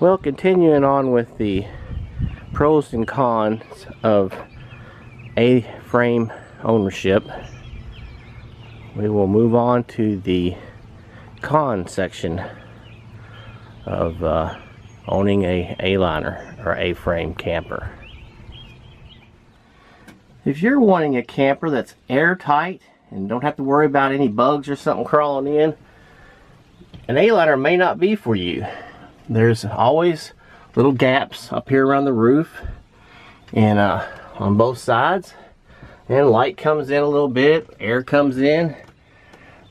Well, continuing on with the pros and cons of A-frame ownership, we will move on to the con section of owning a A-liner or A-frame camper. If you're wanting a camper that's airtight and don't have to worry about any bugs or something crawling in, an A-liner may not be for you. There's always little gaps up here around the roof and on both sides, and light comes in a little bit, air comes in,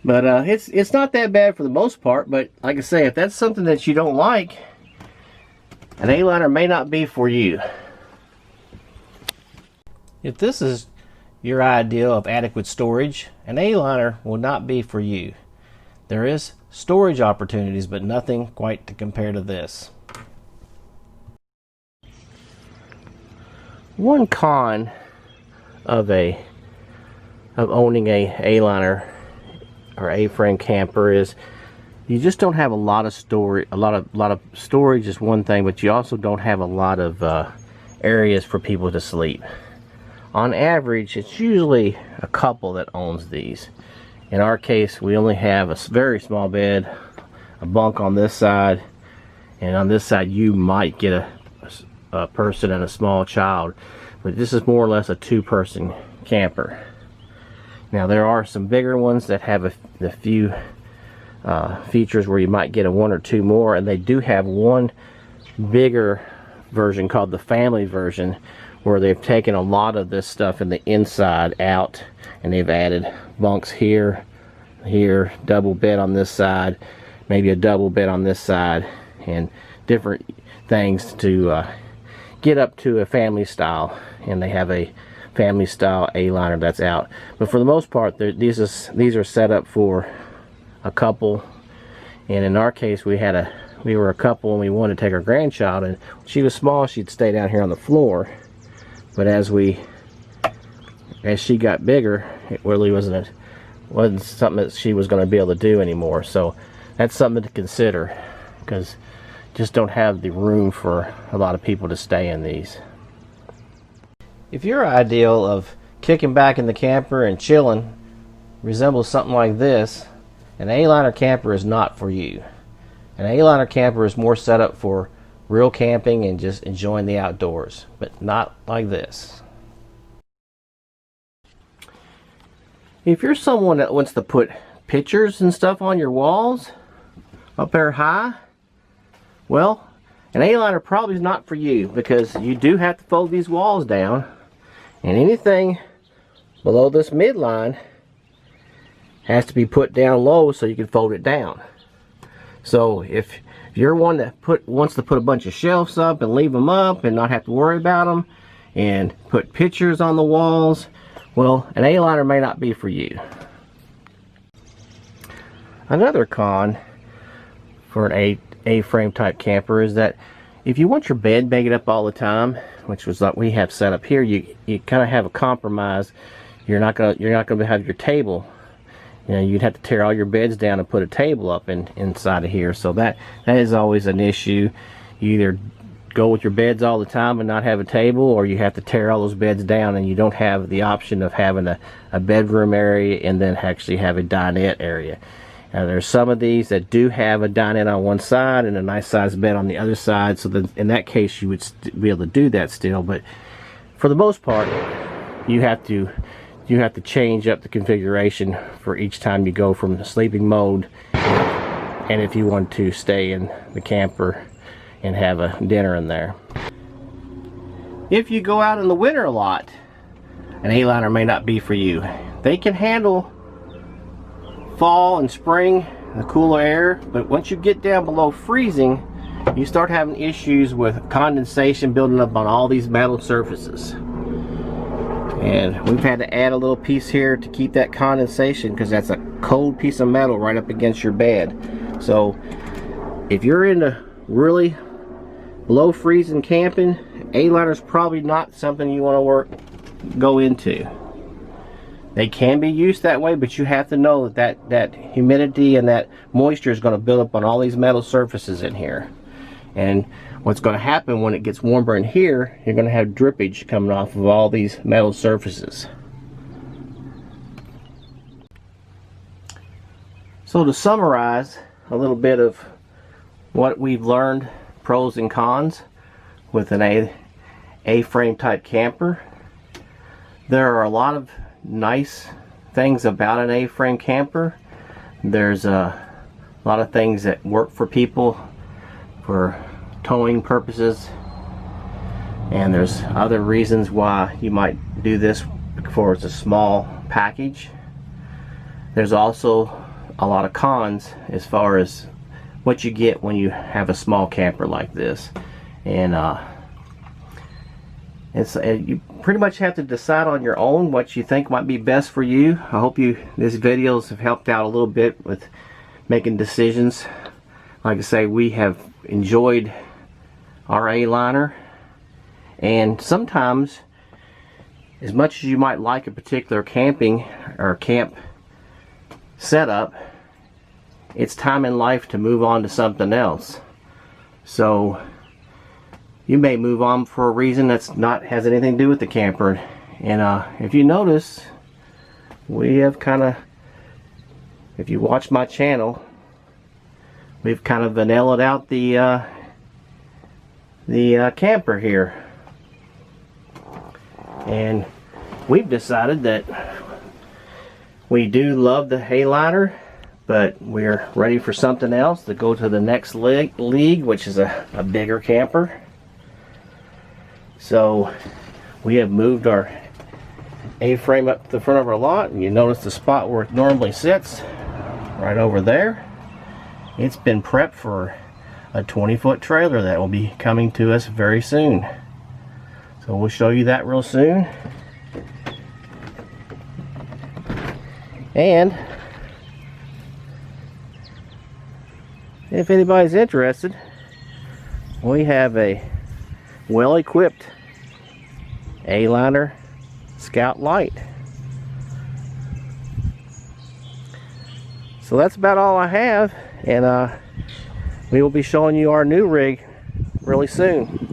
but it's not that bad for the most part. But like I say, if that's something that you don't like, an A-liner may not be for you. If this is your idea of adequate storage, an A-liner will not be for you. There is storage opportunities, but nothing quite to compare to this. One con of owning a A-liner or A-frame camper is you just don't have a lot of storage. A lot of storage is one thing, but you also don't have a lot of areas for people to sleep. On average, it's usually a couple that owns these. In our case, we only have a very small bed, a bunk on this side, and on this side you might get a person and a small child, but this is more or less a two-person camper. Now there are some bigger ones that have a few features where you might get a one or two more, and they do have one bigger version called the family version, where they've taken a lot of this stuff in the inside out, and they've added bunks here, double bed on this side, maybe a double bed on this side, and different things to get up to a family style. And they have a family style A-liner that's out. But for the most part, these are set up for a couple. And in our case, we were a couple and we wanted to take our grandchild, and when she was small, she'd stay down here on the floor. But as she got bigger, it really wasn't something that she was going to be able to do anymore. So that's something to consider, because just don't have the room for a lot of people to stay in these. If your ideal of kicking back in the camper and chilling resembles something like this, an A-liner camper is not for you. An A-liner camper is more set up for real camping and just enjoying the outdoors, but not like this. If you're someone that wants to put pictures and stuff on your walls up there high, well, an A-liner probably is not for you, because you do have to fold these walls down, and anything below this midline has to be put down low so you can fold it down. So if you're one that wants to put a bunch of shelves up and leave them up and not have to worry about them and put pictures on the walls, well, an A-liner may not be for you. Another con for an A-frame type camper is that if you want your bed made up all the time, which was like we have set up here, you kind of have a compromise. You're not gonna have your table. You know, you'd have to tear all your beds down and put a table up inside of here. So that is always an issue. You either go with your beds all the time and not have a table, or you have to tear all those beds down, and you don't have the option of having a bedroom area and then actually have a dinette area. Now there's some of these that do have a dinette on one side and a nice sized bed on the other side, so that in that case you would be able to do that still. But for the most part, you have to change up the configuration for each time you go from the sleeping mode, and if you want to stay in the camper and have a dinner in there. If you go out in the winter a lot, an A-liner may not be for you. They can handle fall and spring, the cooler air, but once you get down below freezing, you start having issues with condensation building up on all these metal surfaces. And we've had to add a little piece here to keep that condensation, because that's a cold piece of metal right up against your bed. So if you're into really low freezing camping, A-liner is probably not something you want to go into. They can be used that way, but you have to know that humidity and that moisture is going to build up on all these metal surfaces in here. And what's going to happen when it gets warmer in here, you're going to have drippage coming off of all these metal surfaces. So to summarize a little bit of what we've learned, pros and cons with an A-frame type camper. There are a lot of nice things about an A-frame camper. There's a lot of things that work for people for towing purposes, and there's other reasons why you might do this for it's a small package. There's also a lot of cons as far as what you get when you have a small camper like this, and you pretty much have to decide on your own what you think might be best for you. I hope these videos have helped out a little bit with making decisions. Like I say, we have enjoyed our A-liner, and sometimes, as much as you might like a particular camping or camp setup, it's time in life to move on to something else. So you may move on for a reason that's not has anything to do with the camper. And if you notice, we have kind of, if you watch my channel, we've kind of vanillaed out the camper here, and we've decided that we do love the A-liner, but we're ready for something else to go to the next league, which is a bigger camper. So we have moved our A-frame up to the front of our lot, and you notice the spot where it normally sits right over there. It's been prepped for a 20-foot trailer that will be coming to us very soon. So we'll show you that real soon. And if anybody's interested, we have a well-equipped A-liner Scout Light. So that's about all I have, and we will be showing you our new rig really soon.